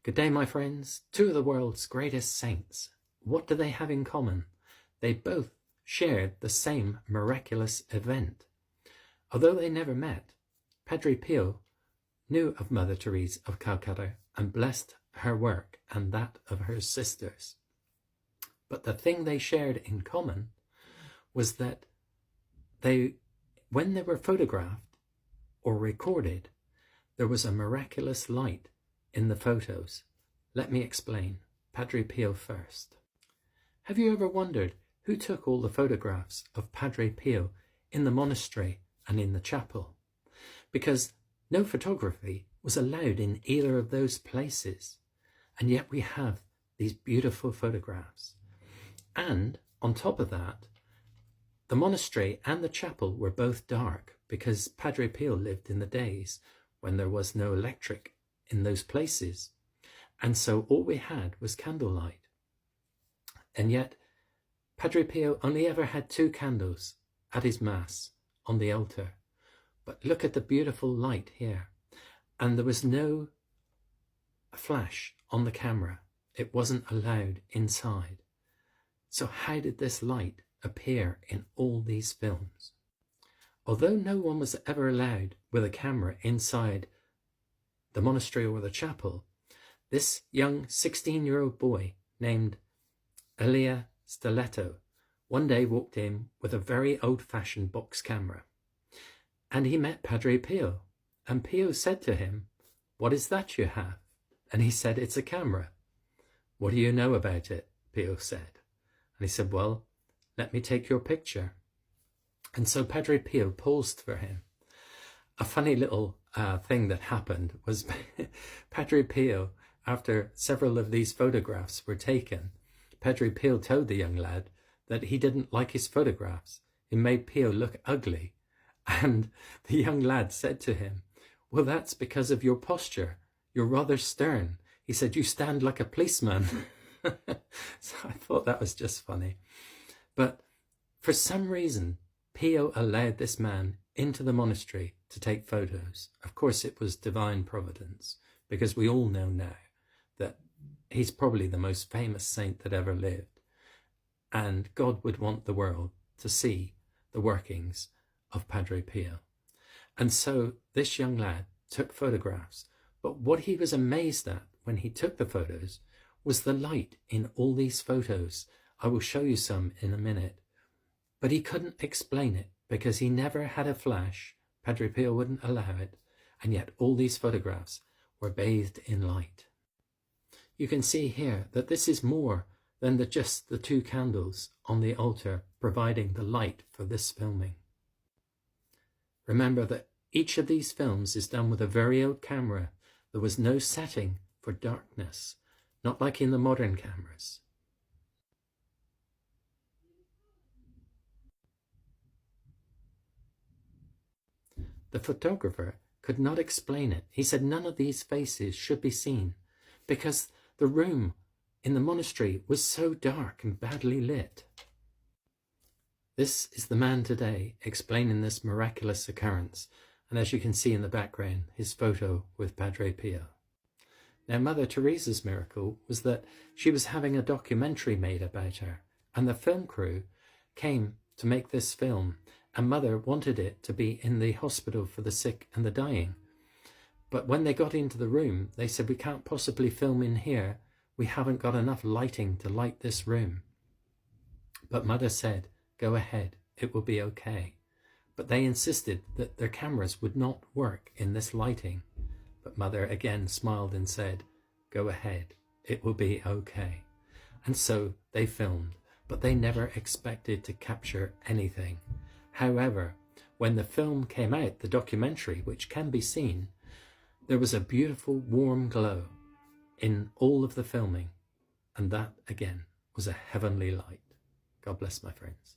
Good day, my friends. Two of the world's greatest saints. What do they have in common? They both shared the same miraculous event. Although they never met, Padre Pio knew of Mother Teresa of Calcutta and blessed her work and that of her sisters. But the thing they shared in common was that when they were photographed or recorded, there was a miraculous light in the photos. Let me explain. Padre Pio first. Have you ever wondered who took all the photographs of Padre Pio in the monastery and in the chapel? Because no photography was allowed in either of those places, and yet we have these beautiful photographs. And on top of that, the monastery and the chapel were both dark because Padre Pio lived in the days when there was no electric in those places, and so all we had was candlelight. And yet Padre Pio only ever had 2 candles at his mass on the altar. But look at the beautiful light here. And there was no flash on the camera. It wasn't allowed inside. So how did this light appear in all these films? Although no one was ever allowed with a camera inside the monastery or the chapel, this young 16-year-old boy named Elia Stiletto one day walked in with a very old-fashioned box camera. And he met Padre Pio, and Pio said to him, "What is that you have?" And he said, "It's a camera." "What do you know about it?" Pio said. And he said, "Well, let me take your picture." And so Padre Pio paused for him. A funny little thing that happened was Padre Pio, after several of these photographs were taken, Padre Pio told the young lad that he didn't like his photographs. It made Pio look ugly. And the young lad said to him, "Well, that's because of your posture. You're rather stern." He said, "You stand like a policeman." So I thought that was just funny. But for some reason, Pio allowed this man into the monastery to take photos. Of course, it was divine providence, because we all know now that he's probably the most famous saint that ever lived. And God would want the world to see the workings of Padre Pio. And so this young lad took photographs, but what he was amazed at when he took the photos was the light in all these photos. I will show you some in a minute. But he couldn't explain it because he never had a flash. Padre Pio wouldn't allow it, and yet all these photographs were bathed in light. You can see here that this is more than just the 2 candles on the altar providing the light for this filming. Remember that each of these films is done with a very old camera. There was no setting for darkness, not like in the modern cameras. The photographer could not explain it. He said none of these faces should be seen because the room in the monastery was so dark and badly lit. This is the man today explaining this miraculous occurrence, and as you can see in the background, his photo with Padre Pio. Now, Mother Teresa's miracle was that she was having a documentary made about her, and the film crew came to make this film, and Mother wanted it to be in the hospital for the sick and the dying. But when they got into the room, they said, "We can't possibly film in here. We haven't got enough lighting to light this room." But Mother said, "Go ahead, it will be okay." But they insisted that their cameras would not work in this lighting. But Mother again smiled and said, "Go ahead, it will be okay." And so they filmed, but they never expected to capture anything. However, when the film came out, the documentary, which can be seen, there was a beautiful warm glow in all of the filming. And that, again, was a heavenly light. God bless, my friends.